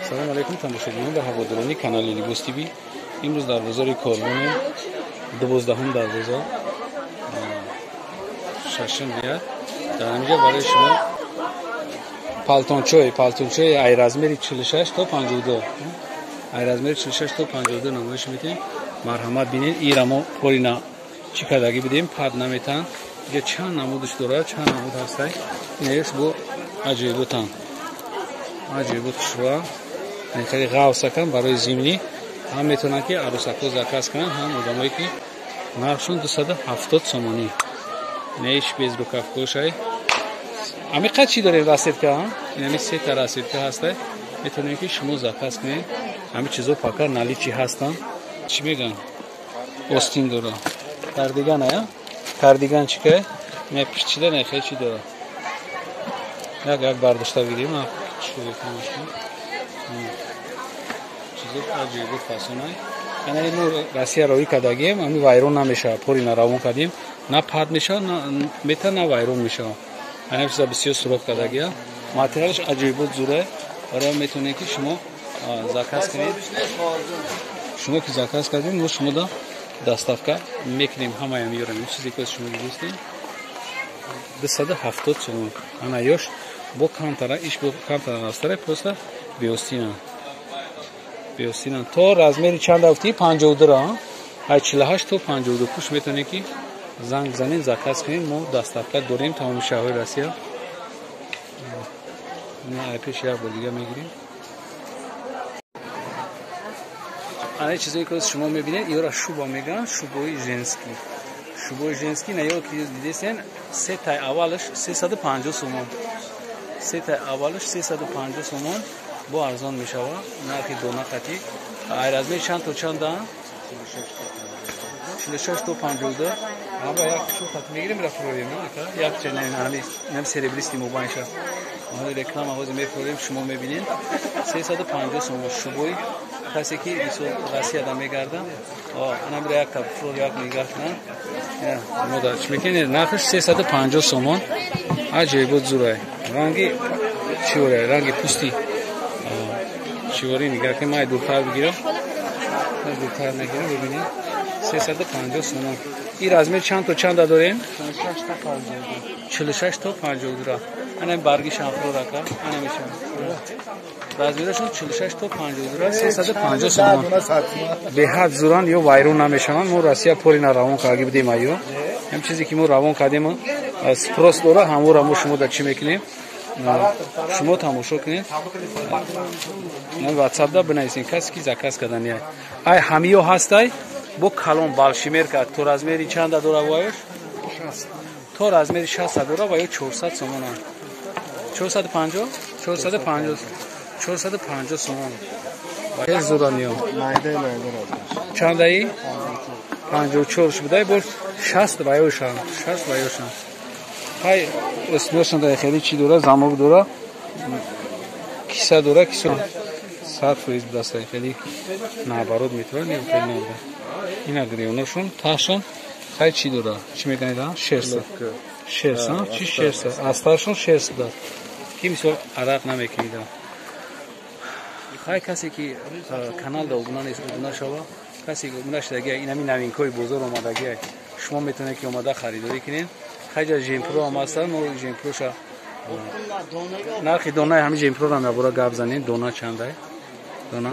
سلام علیکم تماشاگران و هواداران کانال لیبوس تیوی. امروز در بازار کارمون 12 دروازه ششم میاد. در اینجا برای شما پالتونچوی ایرازمری 46 تا 52 ایرازمری 46 تا 52 نمایش میدیم. مرحمت بینید ایرامو پورینا چیکاداگی بدیم پاد نمیتن یه چند نمودش داره چند نمود هسته اینش بو عجیبتان عجیبت شوا این خیلی غوث کن برای زمینی هم میتونن که عروسکو زکاس کنن هم آدمایی که نرخشون 270 سومانی نیش بیز رو کفکوشای امی قد چی داریم رسید که هم این همی سه تا رسید که هسته میتونین که شما زکاس کنین همی چیزو پاکر نالی چی هستن چی میگن اوستین داره کاردیگان یا کاردیگان چی که نه پیچیده نه خیلی چی داره یک برداشته بگیریم شروع کنیم چیزی عجیبه فاسونای یعنی اینو راستی روی کداگیم امی وایرون نمیشه پوری نراون کردیم نه پاد میشه نه میته نه وایرون میشه یعنی چیزا بسیار سوراخ کداگیه ماتریالش عجیبه زوره برای میتونه که شما زکاس کنید شما که زکاس کردین ما شما دا دستافکا میکنیم همه میاریم چیزی که شما دوستین 270 سوم انا یوش بو کانترا ایش بو کانترا استره پروستا بیوستینا تو رازمری چند افتی 52 را 48 تو 52 پوش میتونه کی زنگ زنین زکاس کنین ما دستافکا داریم تمام شهر راسیا نه پیش یا دیگه میگیریم آن چیزی که شما میبینید ایرا شوبا میگن شوبوی ژنسکی نه یو که دیدین سه تا اولش 350 سومون سه تا اولش 350 سومون با ارزان میشه نرخی دو نقطی ایرازمی چند تا چند 46 تا 52 اما یک شو خط میگیریم رفرویم نه یک چنین نم سریبلیستی موبایلش ما رکلام آواز میفرویم شما میبینید 350 سوم شبوی کسی که ایسو راسی آدم میگردن انا میره یک تا فرو یک میگردن مدارش میکنید نرخش 350 سومون عجیب زوره رنگی چیوره رنگی پوستی چیوری نگاه که ما دورتر بگیرم دورتر نگیرم ببینید 350 سومون این رازمیر چند تا چند دارین 46 تا 52 را انا برگی شامپو راکا انا میشم رازمیرشون 46 تا 52 را 350 سومون به حد زوران یو وایرون نمیشن مو راسیا پوری نراون کاگی بدیم ایو هم چیزی که مو راون کردیم از پروست داره همو را مو شما در چی میکنیم شما تماشا کنید من واتساپ دا بنویسین کسی که زکاس کردنیه ای همیو هستای بو کلون بالشیمر کرد تو رازمیری چند داره وایش تو رازمیری 60 داره وایو 400 سومون 450 450 سومون وای زورانیو مایده چند ای 54 بده بول 60 وایوشان 60 وایوشان های اسمشون در خیلی چی داره زموب داره کیسه داره کیسه 100 فریز دسته خیلی نابارود میتونه خیلی نمیده این اگریونشون تاشون خیلی چی داره چی میگن شرس چی شرس استارشون شرس داره کی میسو عرق نمیکنیده خیلی کسی که کانال دا اوبنا شوا کسی که اوبنا شده گه این همین نوینکوی بزرگ اومده گه شما میتونه که اومده خریداری کنین خیلی جیمپرو هم هستن و جیمپروش نرخی دونه همین جیمپرو رو هم برای گاب زنین دونه چنده دونه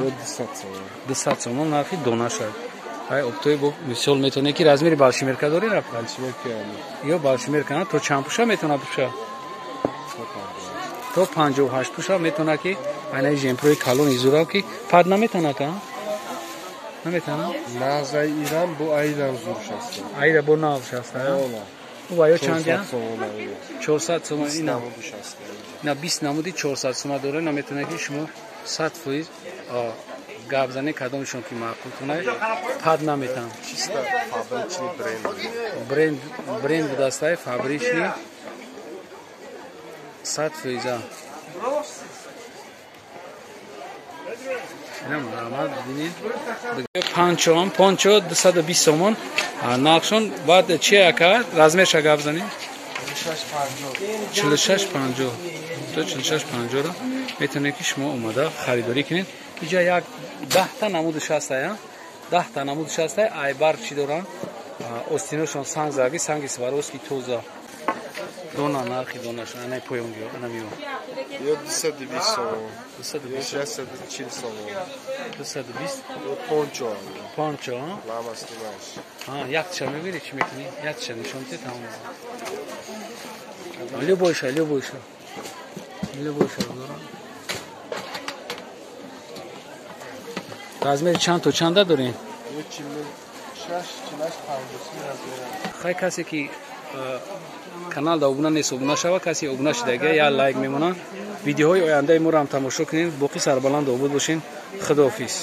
200 سومون نرخی دونه شد های ابتوی با مثال میتونه که رازمیری بالشیمر که داری رفت یا بالشیمر کنه تو چند پوشه میتونه پوشه تو 58 پوشه میتونه که اینه جیمپروی کالون ایزورا که پاد نمیتونه که نمیتونه مغزای ایران بو ایران زورش هست ایران بو ناوش هست وایو چند یا 400 سوم اینا نه 20 نمودی 400 سوم داره نمیتونه که شما 100 فریز گاب زنی کدومشون که معقول کنه پاد نمیتونه چیستا فابریچنی برند دستای فابریچنی 100 فریزا اینم مرامت ببینید پانچو 220 سومون ناکشون بعد چی اکار رازمیرش گاب زنی 46 50 تو 46 50 را میتونید که شما اومده خریداری کنید. اینجا یک 10 تا نمودش هست، 10 تا نمودش هست. ایبر چی دارن؟ استینوشون سنگ زاگی، سنگ سواروسکی توزا. دونا نرخی دوناشون نه پویم گیو، نه میو. یا 220 تومن. 220. 240 تومن. 220. پونچو. پونچو. لاماستیماش. یک چه میبینی چی میکنی؟ یک چه نشون تی تمام. Любойша. Любойша дорам. Размер чанд то чанда дорин? 46 50 хай касе ки канал да обуна нест, обуна шава, каси обуна шидаги я лайк мемона. видеоҳои ояндаи моро ҳам тамошо кунед. боқи сарбаланд обод бошин. худоҳафиз.